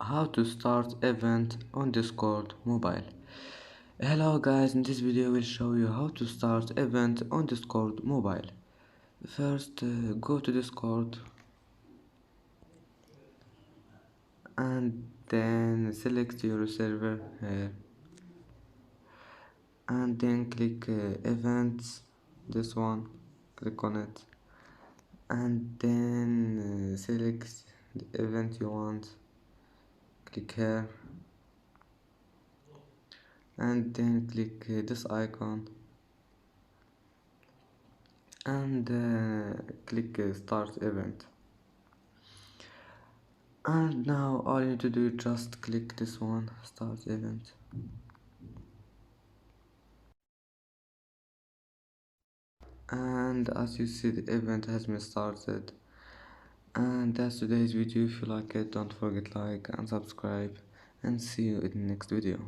How to start event on Discord mobile. Hello guys, in this video we'll show you how to start event on Discord mobile. First go to Discord and then select your server here and then click events, this one, click on it and then select the event you want, click here and then click this icon and click start event. And now all you need to do is just click this one, start event. And as you see, the event has been started. And that's today's video. If you like it, don't forget like and subscribe, and see you in the next video.